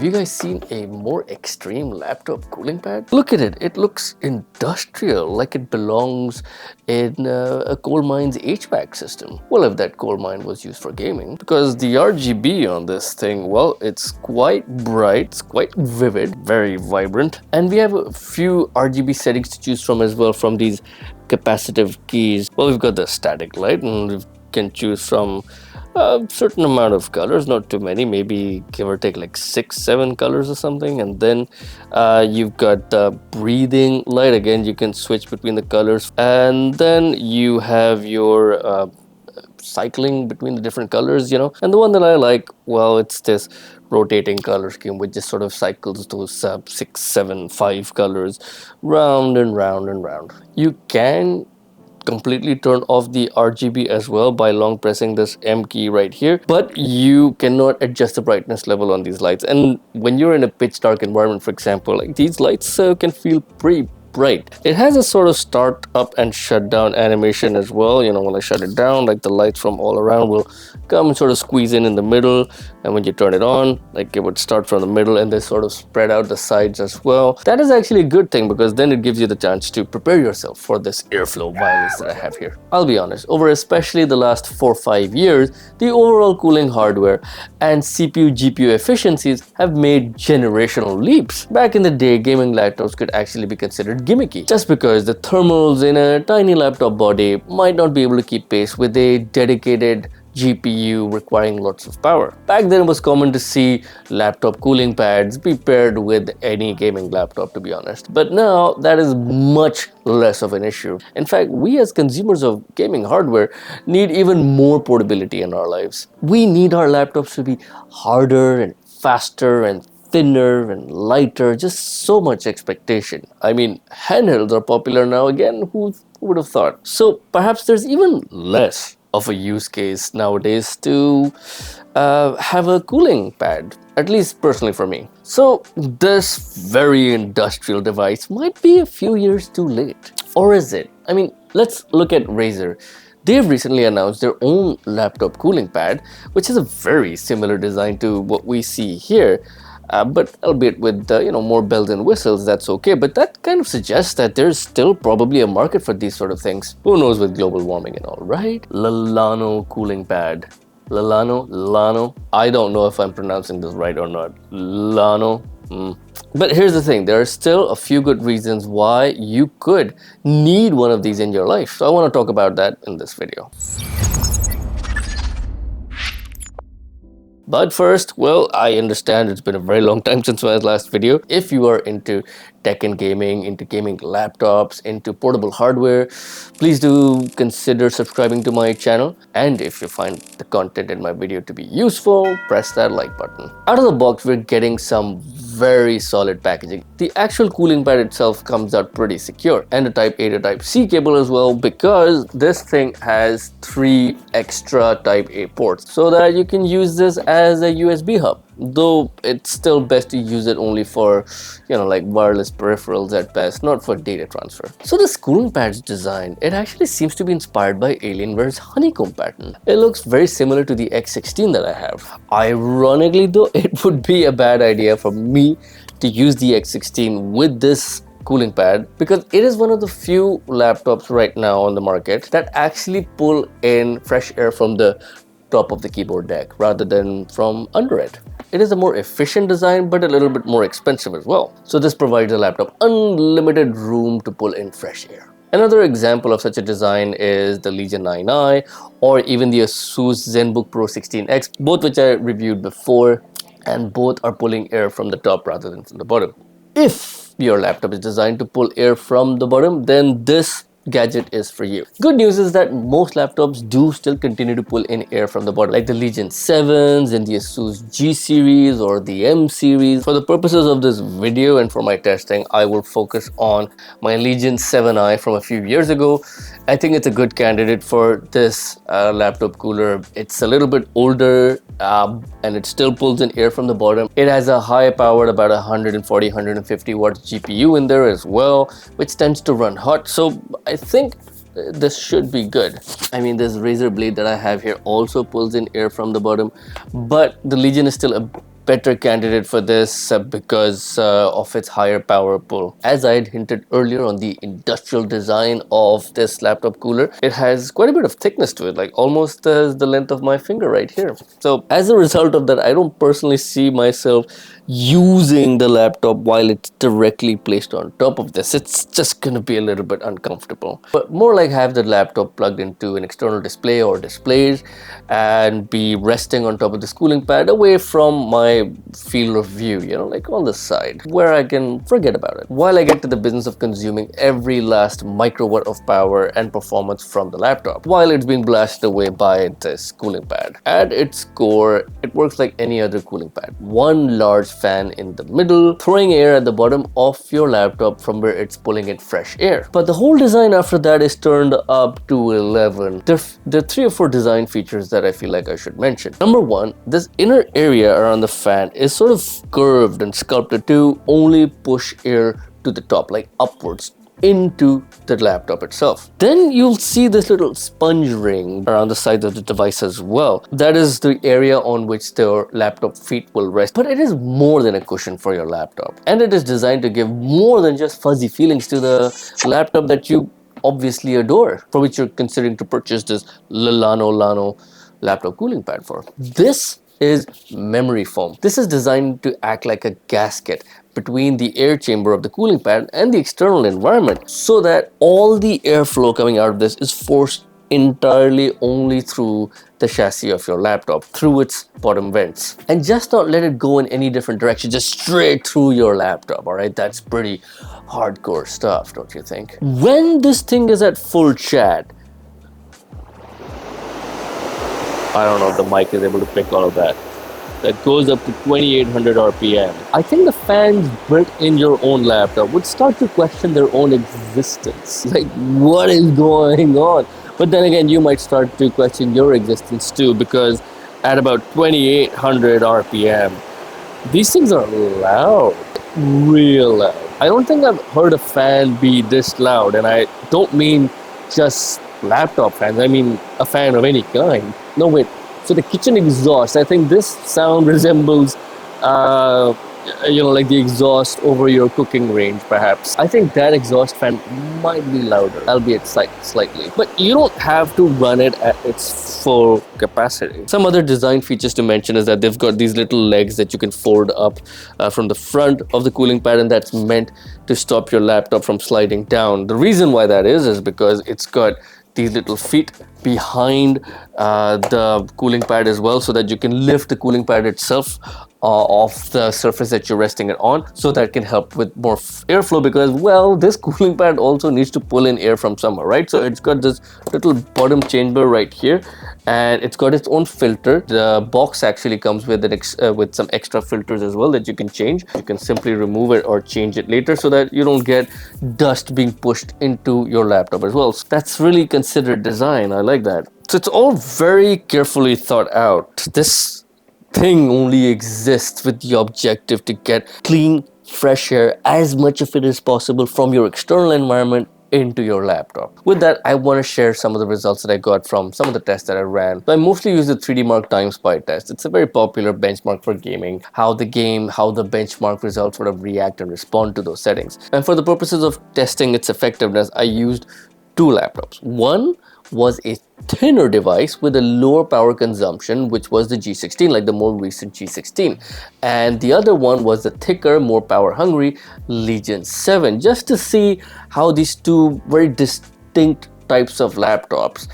Have you guys seen a more extreme laptop cooling pad? Look at it. It looks industrial, like it belongs in a coal mine's HVAC system. Well, if that coal mine was used for gaming, because the RGB on this thing, well, it's quite bright, it's quite vivid, very vibrant, and we have a few RGB settings to choose from as well from these capacitive keys. Well, we've got the static light, and we can choose from a certain amount of colors, not too many, maybe give or take like 6-7 colors or something. And then you've got the breathing light. Again, you can switch between the colors, and then you have your cycling between the different colors, and the one that I like, well, it's this rotating color scheme which just sort of cycles those 6, 7, 5 colors round and round and round. You can completely turn off the RGB as well by long pressing this M key right here, but you cannot adjust the brightness level on these lights. And when you're in a pitch dark environment, for example, like these lights can feel pretty bright. It has a sort of start up and shut down animation as well. When I shut it down, like the lights from all around will come and sort of squeeze in the middle, and when you turn it on, like it would start from the middle and they sort of spread out the sides as well. That is actually a good thing, because then it gives you the chance to prepare yourself for this airflow violence that I have here. I'll be honest, over especially the last 4 or 5 years, the overall cooling hardware and CPU GPU efficiencies have made generational leaps. Back in the day, gaming laptops could actually be considered gimmicky, just because the thermals in a tiny laptop body might not be able to keep pace with a dedicated GPU requiring lots of power. Back then, it was common to see laptop cooling pads be paired with any gaming laptop, to be honest. But now, that is much less of an issue. In fact, we as consumers of gaming hardware need even more portability in our lives. We need our laptops to be harder and faster and thinner and lighter, just so much expectation. I mean, handhelds are popular now again, who would have thought? So perhaps there's even less of a use case nowadays to have a cooling pad, at least personally for me. So this very industrial device might be a few years too late. Or is it? I mean, let's look at Razer. They've recently announced their own laptop cooling pad, which is a very similar design to what we see here. But albeit with more bells and whistles, that's okay. But that kind of suggests that there's still probably a market for these sort of things. Who knows with global warming and all, right? Llano cooling pad. Llano. I don't know if I'm pronouncing this right or not. Llano. But here's the thing, there are still a few good reasons why you could need one of these in your life. So I want to talk about that in this video. But first, well, I understand it's been a very long time since my last video. If you are into tech and gaming, into gaming laptops, into portable hardware, please do consider subscribing to my channel. And if you find the content in my video to be useful, press that like button. Out of the box, we're getting some very solid packaging. The actual cooling pad itself comes out pretty secure, and a Type A to Type C cable as well, because this thing has 3 extra Type A ports so that you can use this as a USB hub. Though it's still best to use it only for, like wireless peripherals at best, not for data transfer. So this cooling pad's design, it actually seems to be inspired by Alienware's honeycomb pattern. It looks very similar to the X16 that I have. Ironically though, it would be a bad idea for me to use the X16 with this cooling pad, because it is one of the few laptops right now on the market that actually pull in fresh air from the top of the keyboard deck rather than from under it. It is a more efficient design, but a little bit more expensive as well. So this provides a laptop unlimited room to pull in fresh air. Another example of such a design is the Legion 9i or even the Asus ZenBook Pro 16X, both which I reviewed before, and both are pulling air from the top rather than from the bottom. If your laptop is designed to pull air from the bottom, then this gadget is for you. Good news is that most laptops do still continue to pull in air from the bottom, like the Legion 7s and the Asus G series or the M series. For the purposes of this video and for my testing, I will focus on my Legion 7i from a few years ago. I think it's a good candidate for this laptop cooler. It's a little bit older and it still pulls in air from the bottom. It has a high powered about 140-150 watts GPU in there as well, which tends to run hot. So I think this should be good. I mean, this Razer blade that I have here also pulls in air from the bottom, but the Legion is still a better candidate for this because of its higher power pull. As I had hinted earlier on the industrial design of this laptop cooler, it has quite a bit of thickness to it, like almost the length of my finger right here. So as a result of that, I don't personally see myself using the laptop while it's directly placed on top of this. It's just gonna be a little bit uncomfortable, but more like have the laptop plugged into an external display or displays and be resting on top of this cooling pad away from my field of view, you know, like on the side where I can forget about it while I get to the business of consuming every last microwatt of power and performance from the laptop while it's being blasted away by this cooling pad. At its core, it works like any other cooling pad. One large fan in the middle, throwing air at the bottom of your laptop from where it's pulling in fresh air. But the whole design after that is turned up to 11. There are 3 or 4 design features that I feel like I should mention. Number 1, this inner area around the fan is sort of curved and sculpted to only push air to the top, like upwards into the laptop itself. Then you'll see this little sponge ring around the side of the device as well. That is the area on which the laptop feet will rest. But it is more than a cushion for your laptop. And it is designed to give more than just fuzzy feelings to the laptop that you obviously adore, for which you're considering to purchase this llano laptop cooling pad for. This is memory foam. This is designed to act like a gasket between the air chamber of the cooling pad and the external environment, so that all the airflow coming out of this is forced entirely only through the chassis of your laptop, through its bottom vents, and just not let it go in any different direction, just straight through your laptop. All right, that's pretty hardcore stuff, don't you think? When this thing is at full chat, I don't know if the mic is able to pick all of that. That goes up to 2800 RPM. I think the fans built in your own laptop would start to question their own existence. Like, what is going on? But then again, you might start to question your existence too, because at about 2800 RPM, these things are loud, real loud. I don't think I've heard a fan be this loud, and I don't mean just laptop fans, I mean a fan of any kind. No, wait. So the kitchen exhaust, I think this sound resembles, like the exhaust over your cooking range, perhaps. I think that exhaust fan might be louder, albeit slightly. But you don't have to run it at its full capacity. Some other design features to mention is that they've got these little legs that you can fold up from the front of the cooling pad, and that's meant to stop your laptop from sliding down. The reason why that is because it's got these little feet behind the cooling pad as well, so that you can lift the cooling pad itself off the surface that you're resting it on, so that can help with more airflow, because, well, this cooling pad also needs to pull in air from somewhere, right? So it's got this little bottom chamber right here, and it's got its own filter. The box actually comes with with some extra filters as well that you can change. You can simply remove it or change it later, so that you don't get dust being pushed into your laptop as well. So that's really considered design. I like that. So it's all very carefully thought out. This thing only exists with the objective to get clean, fresh air, as much of it as possible from your external environment into your laptop. With that, I want to share some of the results that I got from some of the tests that I ran. So I mostly use the 3D Mark Time Spy test. It's a very popular benchmark for gaming, how the benchmark results sort of react and respond to those settings. And for the purposes of testing its effectiveness, I used 2 laptops. One was a thinner device with a lower power consumption, which was the G16, like the more recent G16. And the other one was the thicker, more power hungry Legion 7, just to see how these two very distinct types of laptops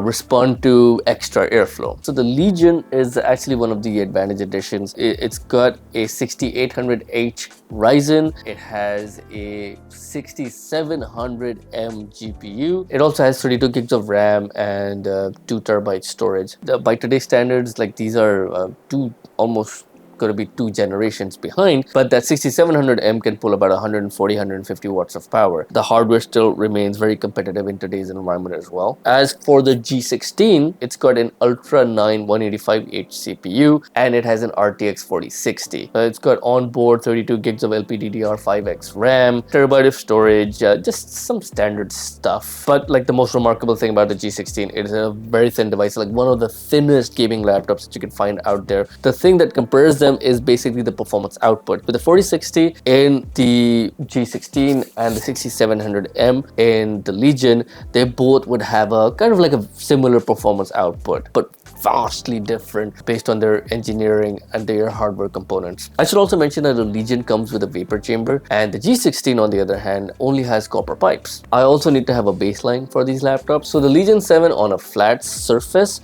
respond to extra airflow. So the Legion is actually one of the Advantage editions. It's got a 6800H Ryzen. It has a 6700M GPU. It also has 32 gigs of RAM and 2 terabyte storage. By today's standards, like, these are almost going to be 2 generations behind, but that 6700M can pull about 140-150 watts of power. The hardware still remains very competitive in today's environment as well. As for the G16, it's got an Ultra 9 185H CPU, and it has an RTX 4060. It's got onboard 32 gigs of LPDDR5X RAM, terabyte of storage, just some standard stuff. But like, the most remarkable thing about the G16, it is a very thin device, like one of the thinnest gaming laptops that you can find out there. The thing that compares them them is basically the performance output. With the 4060 in the G16 and the 6700M in the Legion, they both would have a kind of like a similar performance output, but vastly different based on their engineering and their hardware components. I should also mention that the Legion comes with a vapor chamber, and the G16 on the other hand only has copper pipes. I also need to have a baseline for these laptops. So the Legion 7 on a flat surface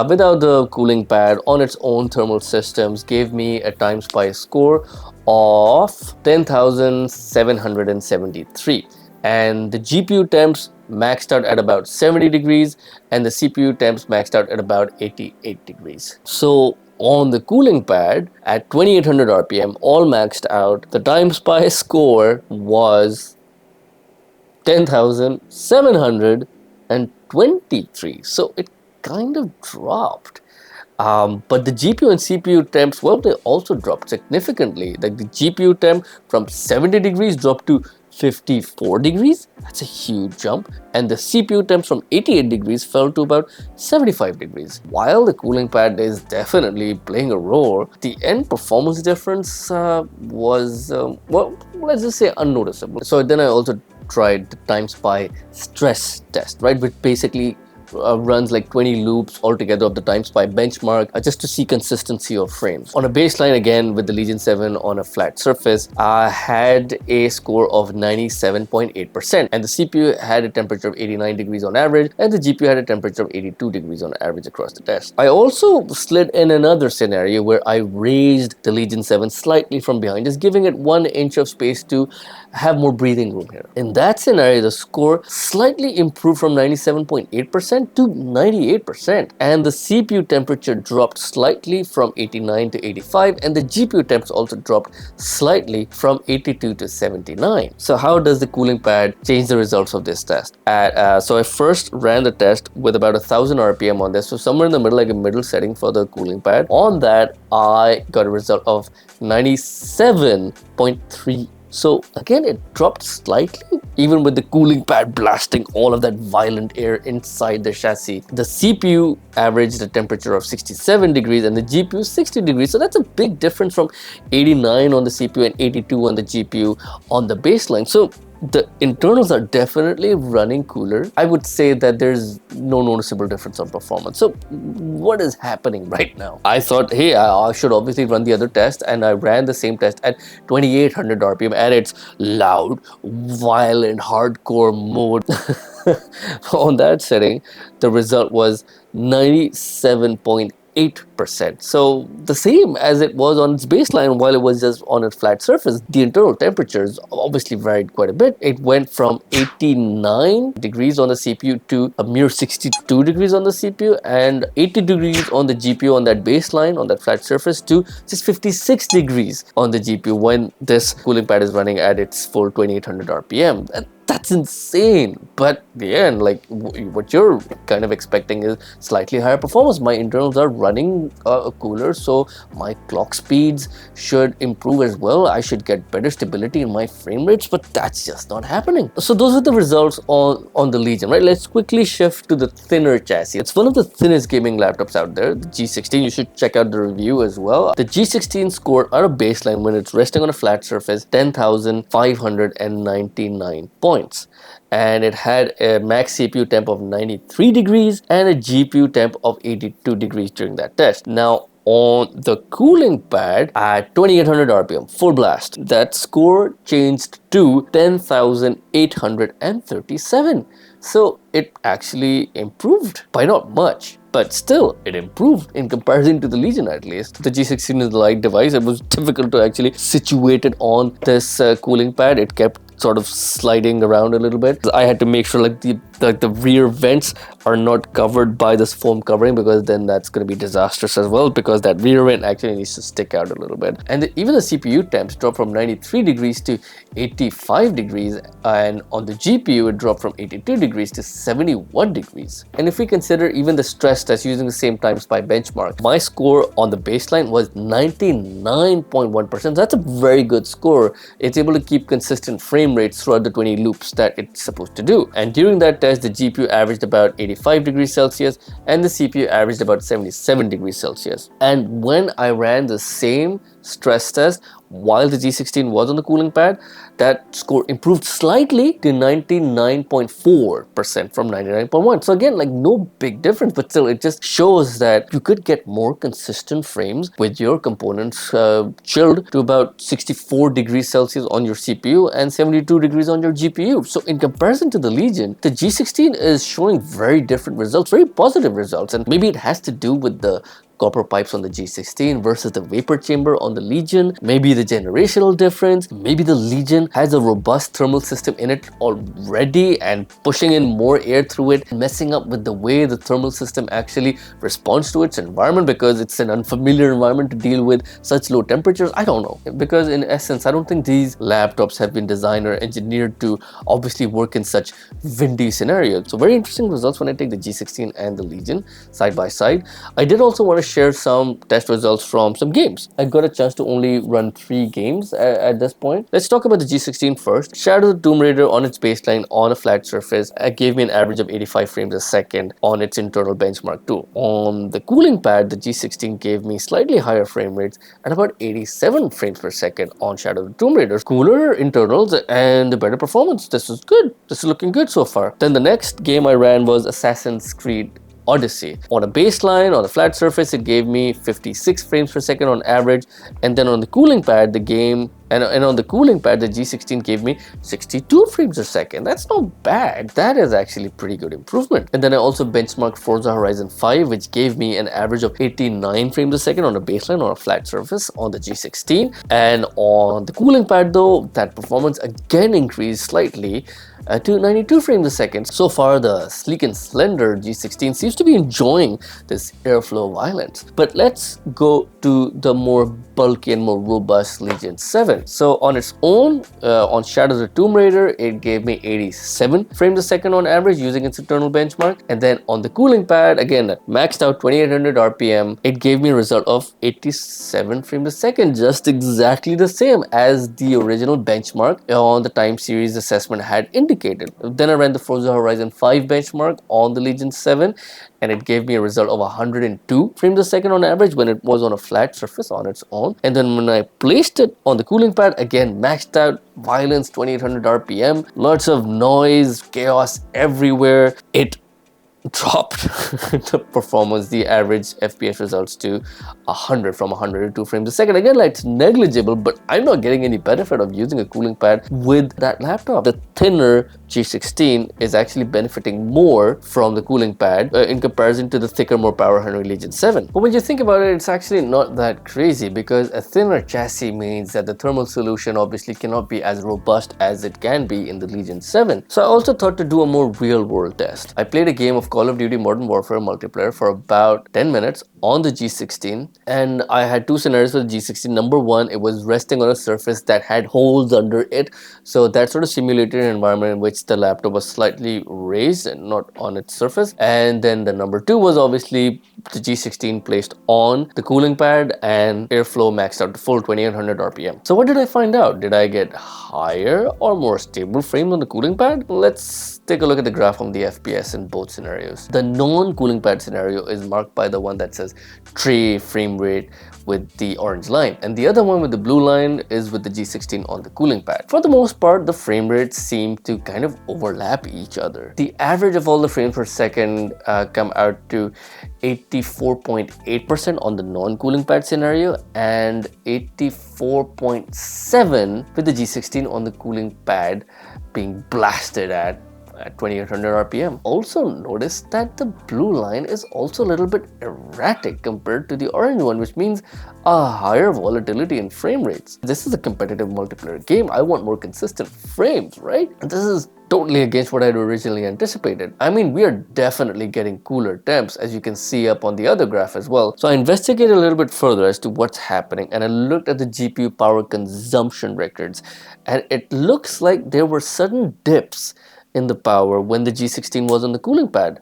without the cooling pad on its own thermal systems gave me a time SPI score of 10,773, and the GPU temps maxed out at about 70 degrees and the CPU temps maxed out at about 88 degrees. So on the cooling pad at 2800 RPM, all maxed out, the time SPI score was 10,723. So it kind of dropped. But the GPU and CPU temps, well, they also dropped significantly. Like the GPU temp from 70 degrees dropped to 54 degrees. That's a huge jump. And the CPU temps from 88 degrees fell to about 75 degrees. While the cooling pad is definitely playing a role, the end performance difference was, well, let's just say unnoticeable. So then I also tried the time SPI stress test, right, which basically runs like 20 loops altogether of the time SPI benchmark just to see consistency of frames. On a baseline, again with the Legion 7 on a flat surface, I had a score of 97.8%, and the CPU had a temperature of 89 degrees on average, and the GPU had a temperature of 82 degrees on average across the test. I also slid in another scenario where I raised the Legion 7 slightly from behind, just giving it 1 inch of space to have more breathing room here. In that scenario, the score slightly improved from 97.8% to 98%, and the CPU temperature dropped slightly from 89 to 85, and the GPU temps also dropped slightly from 82 to 79. So how does the cooling pad change the results of this test? So I first ran the test with about 1000 RPM on this, so somewhere in the middle, like a middle setting for the cooling pad. On that, I got a result of 97.3. So again, it dropped slightly, even with the cooling pad blasting all of that violent air inside the chassis. The CPU averaged a temperature of 67 degrees and the GPU 60 degrees. So that's a big difference from 89 on the CPU and 82 on the GPU on the baseline. So the internals are definitely running cooler. I would say that there's no noticeable difference on performance. So what is happening right now? I thought, hey, I should obviously run the other test, and I ran the same test at 2800 RPM at its loud, violent, hardcore mode. On that setting, the result was 97.8%. So the same as it was on its baseline while it was just on a flat surface. The internal temperatures obviously varied quite a bit. It went from 89 degrees on the CPU to a mere 62 degrees on the CPU, and 80 degrees on the GPU on that baseline, on that flat surface, to just 56 degrees on the GPU when this cooling pad is running at its full 2800 RPM. And that's insane. But yeah, like what you're kind of expecting is slightly higher performance. My internals are running cooler, so my clock speeds should improve as well. I should get better stability in my frame rates, but that's just not happening. So those are the results on the Legion, right? Let's quickly shift to the thinner chassis. It's one of the thinnest gaming laptops out there, the G16. You should check out the review as well. The G16 scored at a baseline when it's resting on a flat surface 10,599 points. And it had a max CPU temp of 93 degrees and a GPU temp of 82 degrees during that test. Now, on the cooling pad at 2800 RPM, full blast, that score changed to 10,837. So it actually improved by not much, but still it improved in comparison to the Legion at least. The G16 is a light device. It was difficult to actually situate it on this cooling pad. It kept sort of sliding around a little bit. I had to make sure like the rear vents are not covered by this foam covering, because then that's going to be disastrous as well, because that rear vent actually needs to stick out a little bit. And even the CPU temps dropped from 93 degrees to 85 degrees, and on the GPU it dropped from 82 degrees to 71 degrees. And if we consider even the stress test using the same time SPI benchmark, my score on the baseline was 99.1%. That's a very good score. It's able to keep consistent frame frame rates throughout the 20 loops that it's supposed to do. And during that test, the GPU averaged about 85 degrees Celsius and the CPU averaged about 77 degrees Celsius. And when I ran the same stress test while the G16 was on the cooling pad, that score improved slightly to 99.4% from 99.1. So again, like no big difference, but still it just shows that you could get more consistent frames with your components chilled to about 64 degrees Celsius on your CPU and 72 degrees on your GPU. So in comparison to the Legion, the G16 is showing very different results, very positive results, and maybe it has to do with the copper pipes on the G16 versus the vapor chamber on the Legion, maybe the generational difference, maybe the Legion has a robust thermal system in it already and pushing in more air through it, messing up with the way the thermal system actually responds to its environment because it's an unfamiliar environment to deal with such low temperatures. I don't know, because in essence I don't think these laptops have been designed or engineered to obviously work in such windy scenarios. So very interesting results when I take the G16 and the Legion side by side. I did also want to share some test results from some games. I got a chance to only run 3 games at this point. Let's talk about the G16 first. Shadow of the Tomb Raider on its baseline on a flat surface gave me an average of 85 frames a second on its internal benchmark too. On the cooling pad, the G16 gave me slightly higher frame rates at about 87 frames per second on Shadow of the Tomb Raider. Cooler internals and better performance. This is good. This is looking good so far. Then the next game I ran was Assassin's Creed Odyssey. On a baseline, on a flat surface, it gave me 56 frames per second on average, and then on the cooling pad, the game and on the cooling pad, the G16 gave me 62 frames per second. That's not bad. That is actually pretty good improvement. And then I also benchmarked Forza Horizon 5, which gave me an average of 89 frames a second on a baseline on a flat surface on the G16. And on the cooling pad though, that performance again increased slightly to 92 frames a second. So far, the sleek and slender G16 seems to be enjoying this airflow violence. But let's go to the more bulky and more robust Legion 7. So on its own, on Shadow of the Tomb Raider, it gave me 87 frames a second on average using its internal benchmark. And then on the cooling pad, again, at maxed out 2800 RPM, it gave me a result of 87 frames a second, just exactly the same as the original benchmark on the time series assessment had indicated. Then I ran the Forza Horizon 5 benchmark on the Legion 7, and it gave me a result of 102 frames a second on average when it was on a flat surface on its own. And then when I placed it on the cooling pad, again maxed out violence, 2800 RPM, lots of noise, chaos everywhere. It dropped the performance, the average FPS results to 100 from 102 frames a second. Again, like it's negligible, but I'm not getting any benefit of using a cooling pad with that laptop. The thinner G16 is actually benefiting more from the cooling pad in comparison to the thicker, more power hungry Legion 7. But when you think about it, it's actually not that crazy because a thinner chassis means that the thermal solution obviously cannot be as robust as it can be in the Legion 7. So I also thought to do a more real world test. I played a game of Call of Duty Modern Warfare multiplayer for about 10 minutes on the G16, and I had 2 scenarios for the G16. Number 1, it was resting on a surface that had holes under it, so that sort of simulated an environment in which the laptop was slightly raised and not on its surface. And then the number 2 was obviously the G16 placed on the cooling pad and airflow maxed out to full 2800 RPM. So what did I find out? Did I get higher or more stable frames on the cooling pad? Let's take a look at the graph on the FPS in both scenarios. The non-cooling pad scenario is marked by the one that says tray frame rate with the orange line, and the other one with the blue line is with the G16 on the cooling pad. For the most part, the frame rates seem to kind of overlap each other. The average of all the frames per second come out to 84.8% on the non-cooling pad scenario and 84.7 with the G16 on the cooling pad being blasted at 2800 RPM. Also notice that the blue line is also a little bit erratic compared to the orange one, which means a higher volatility in frame rates. This is a competitive multiplayer game. I want more consistent frames, right? And this is totally against what I had originally anticipated. I mean, we are definitely getting cooler temps, as you can see up on the other graph as well. So I investigated a little bit further as to what's happening, and I looked at the GPU power consumption records, and it looks like there were sudden dips in the power when the G16 was on the cooling pad.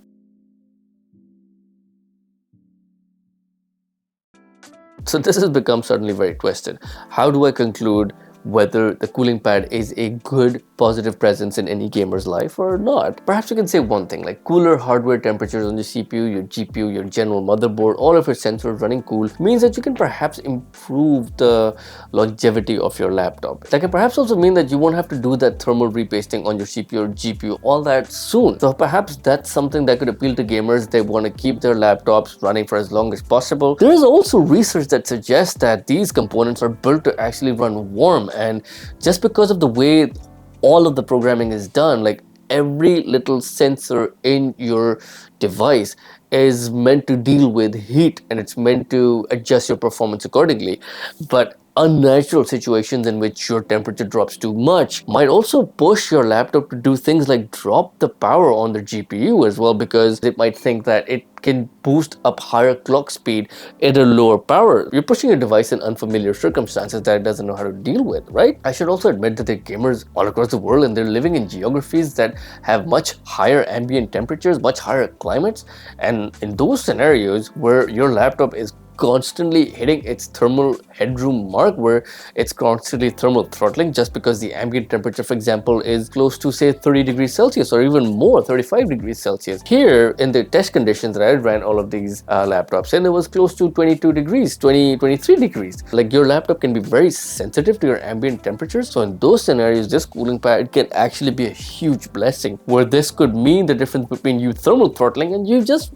So this has become suddenly very twisted. How do I conclude whether the cooling pad is a good positive presence in any gamer's life or not. Perhaps you can say one thing, like cooler hardware temperatures on your CPU, your GPU, your general motherboard, all of your sensors running cool means that you can perhaps improve the longevity of your laptop. That can perhaps also mean that you won't have to do that thermal repasting on your CPU or GPU all that soon. So perhaps that's something that could appeal to gamers. They want to keep their laptops running for as long as possible. There is also research that suggests that these components are built to actually run warm, and just because of the way all of the programming is done, like every little sensor in your device is meant to deal with heat and it's meant to adjust your performance accordingly. But unnatural situations in which your temperature drops too much might also push your laptop to do things like drop the power on the GPU as well, because it might think that it can boost up higher clock speed at a lower power. You're pushing your device in unfamiliar circumstances that it doesn't know how to deal with, right? I should also admit that there are gamers all across the world and they're living in geographies that have much higher ambient temperatures, much higher climates, and in those scenarios where your laptop is constantly hitting its thermal headroom mark, where it's constantly thermal throttling just because the ambient temperature, for example, is close to say 30 degrees Celsius or even more, 35 degrees Celsius. Here in the test conditions that I ran all of these laptops and it was close to 22 degrees, 23 degrees. Like, your laptop can be very sensitive to your ambient temperatures. So in those scenarios, this cooling pad can actually be a huge blessing, where this could mean the difference between you thermal throttling and you just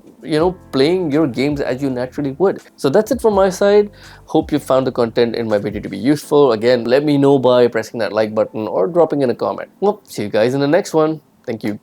playing your games as you naturally would. So that's it from my side. Hope you found the content in my video to be useful. Again, let me know by pressing that like button or dropping in a comment. Well, see you guys in the next one. Thank you.